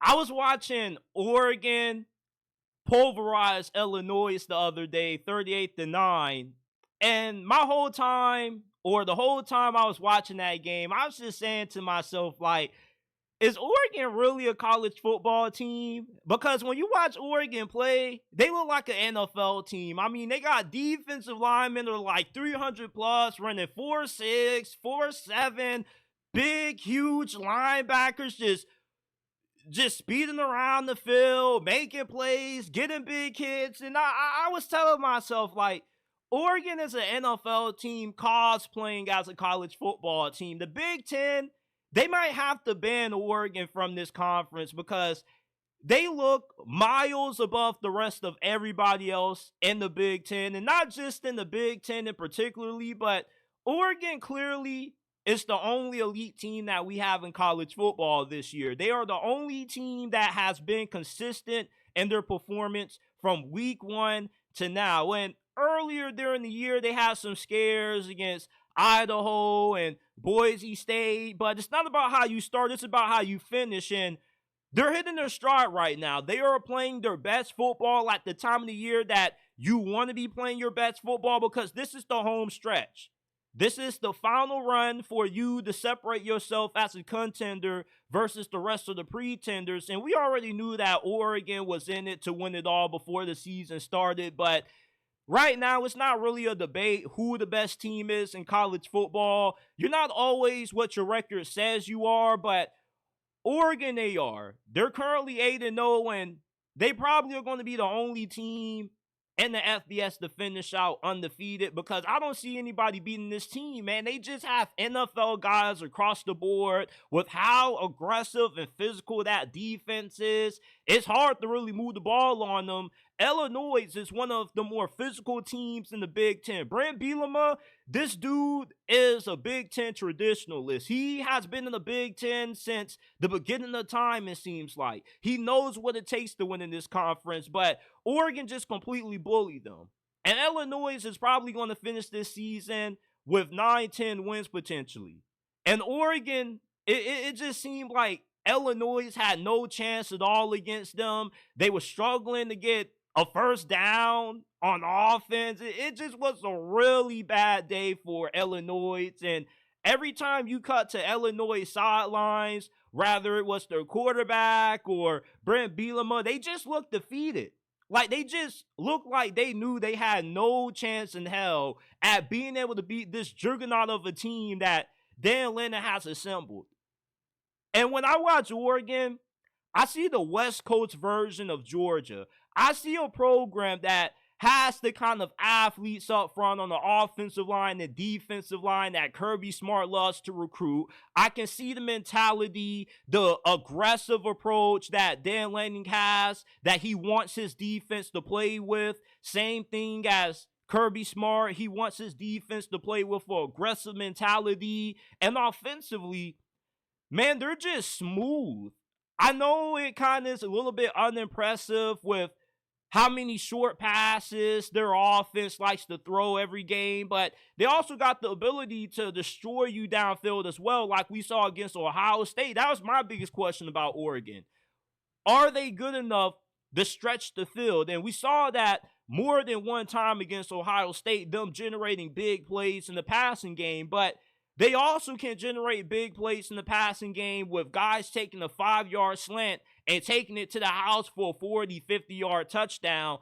I was watching Oregon pulverize Illinois the other day, 38-9. And my whole time, or the whole time I was watching that game, I was just saying to myself, like, is Oregon really a college football team? Because when you watch Oregon play, they look like an NFL team. I mean, they got defensive linemen that are like 300 plus, running 4.6, 4.7, big, huge linebackers just speeding around the field, making plays, getting big hits. And I was telling myself, like, Oregon is an NFL team cosplaying as a college football team. The Big Ten, they might have to ban Oregon from this conference because they look miles above the rest of everybody else in the Big Ten. And not just in the Big Ten in particularly, but Oregon clearly is the only elite team that we have in college football this year. They are the only team that has been consistent in their performance from week one to now. And earlier during the year, they had some scares against Idaho and Boise State, but it's not about how you start, it's about how you finish. And they're hitting their stride right now. They are playing their best football at the time of the year that you want to be playing your best football, because this is the home stretch. This is the final run for you to separate yourself as a contender versus the rest of the pretenders. And we already knew that Oregon was in it to win it all before the season started. But right now, it's not really a debate who the best team is in college football. You're not always what your record says you are, but Oregon, they are. They're currently 8-0, and they probably are going to be the only team in the FBS to finish out undefeated, because I don't see anybody beating this team, man. They just have NFL guys across the board with how aggressive and physical that defense is. It's hard to really move the ball on them. Illinois is one of the more physical teams in the Big Ten. Brent Bielema, this dude is a Big Ten traditionalist. He has been in the Big Ten since the beginning of time, it seems like. He knows what it takes to win in this conference, but Oregon just completely bullied them. And Illinois is probably going to finish this season with 9-10 wins potentially. And Oregon, it just seemed like Illinois had no chance at all against them. They were struggling to get a first down on offense. It just was a really bad day for Illinois. And every time you cut to Illinois sidelines, whether it was their quarterback or Brent Bielema, they just looked defeated. Like, they just looked like they knew they had no chance in hell at being able to beat this juggernaut of a team that Dan Lanning has assembled. And when I watch Oregon, I see the West Coast version of Georgia. I see a program that has the kind of athletes up front on the offensive line and defensive line that Kirby Smart loves to recruit. I can see the mentality, the aggressive approach that Dan Lanning has, that he wants his defense to play with. Same thing as Kirby Smart. He wants his defense to play with an aggressive mentality. And offensively, man, they're just smooth. I know it kind of is a little bit unimpressive with how many short passes their offense likes to throw every game, but they also got the ability to destroy you downfield as well, like we saw against Ohio State. That was my biggest question about Oregon. Are they good enough to stretch the field? And we saw that more than one time against Ohio State, them generating big plays in the passing game, but they also can generate big plays in the passing game with guys taking a 5-yard slant and taking it to the house for a 40, 50-yard touchdown.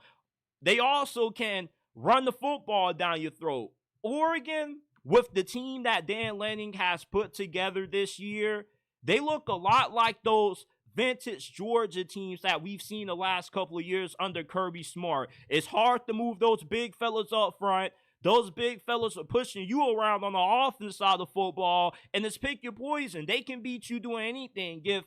They also can run the football down your throat. Oregon, with the team that Dan Lanning has put together this year, they look a lot like those vintage Georgia teams that we've seen the last couple of years under Kirby Smart. It's hard to move those big fellas up front. Those big fellas are pushing you around on the offense side of football, and it's pick your poison. They can beat you doing anything. If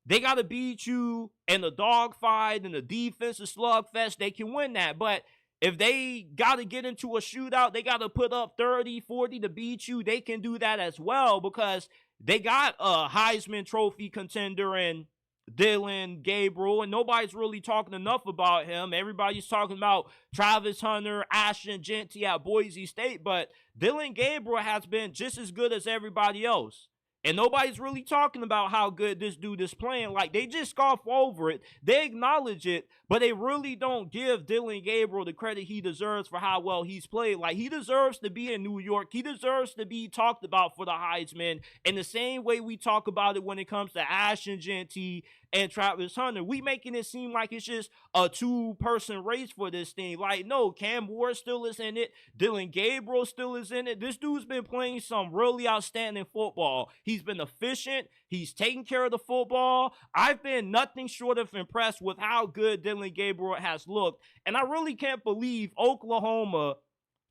they got to beat you in the dogfight and the defensive slugfest, they can win that. But if they got to get into a shootout, they got to put up 30, 40 to beat you, they can do that as well, because they got a Heisman Trophy contender in Dylan Gabriel, and nobody's really talking enough about him. Everybody's talking about Travis Hunter, Ashton Jeanty at Boise State, but Dylan Gabriel has been just as good as everybody else. And nobody's really talking about how good this dude is playing. Like, they just scoff over it. They acknowledge it, but they really don't give Dillon Gabriel the credit he deserves for how well he's played. Like, he deserves to be in New York. He deserves to be talked about for the Heisman in the same way we talk about it when it comes to Ashton Genty and Travis Hunter. We making it seem like it's just a two-person race for this thing. Like, no, Cam Ward still is in it. Dillon Gabriel still is in it. This dude's been playing some really outstanding football. He's been efficient. He's taking care of the football. I've been nothing short of impressed with how good Dillon Gabriel has looked. And I really can't believe Oklahoma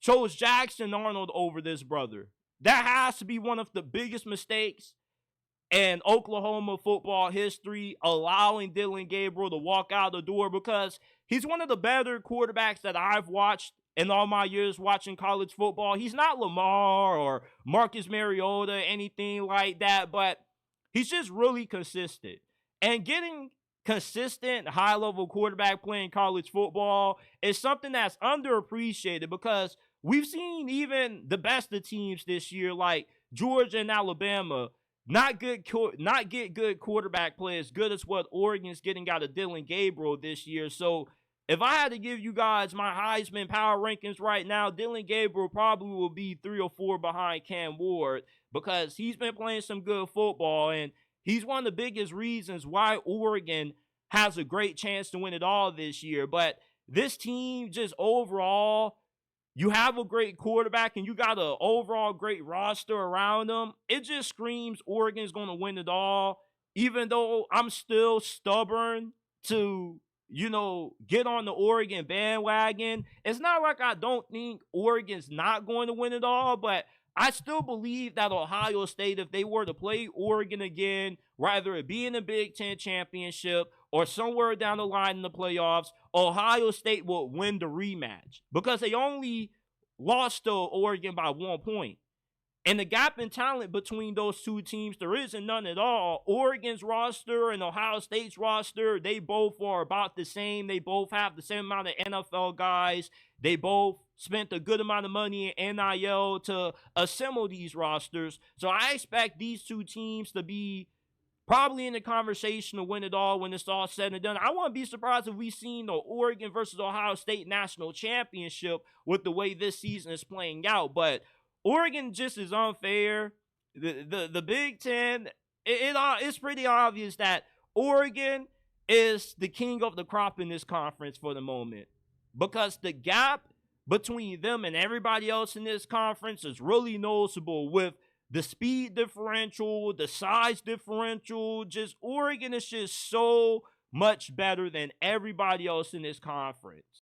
chose Jackson Arnold over this brother. That has to be one of the biggest mistakes in Oklahoma football history, allowing Dillon Gabriel to walk out the door, because he's one of the better quarterbacks that I've watched in all my years watching college football. He's not Lamar or Marcus Mariota, anything like that, but he's just really consistent. And getting consistent high-level quarterback playing college football is something that's underappreciated, because we've seen even the best of teams this year, like Georgia and Alabama, not get good quarterback play as good as what Oregon's getting out of Dillon Gabriel this year. So if I had to give you guys my Heisman power rankings right now, Dillon Gabriel probably will be 3 or 4 behind Cam Ward, because he's been playing some good football, and he's one of the biggest reasons why Oregon has a great chance to win it all this year. But this team, just overall, you have a great quarterback and you got an overall great roster around them. It just screams Oregon's going to win it all, even though I'm still stubborn to, get on the Oregon bandwagon. It's not like I don't think Oregon's not going to win it all, but I still believe that Ohio State, if they were to play Oregon again, whether it be in the Big Ten championship or somewhere down the line in the playoffs, Ohio State will win the rematch, because they only lost to Oregon by 1 point. And the gap in talent between those two teams, there isn't none at all. Oregon's roster and Ohio State's roster, they both are about the same. They both have the same amount of NFL guys. They both spent a good amount of money in NIL to assemble these rosters. So I expect these two teams to be probably in the conversation to win it all when it's all said and done. I wouldn't be surprised if we've seen the Oregon versus Ohio State national championship with the way this season is playing out. But Oregon just is unfair. The Big Ten, it's pretty obvious that Oregon is the king of the crop in this conference for the moment, because the gap between them and everybody else in this conference is really noticeable, with the speed differential, the size differential. Just Oregon is just so much better than everybody else in this conference.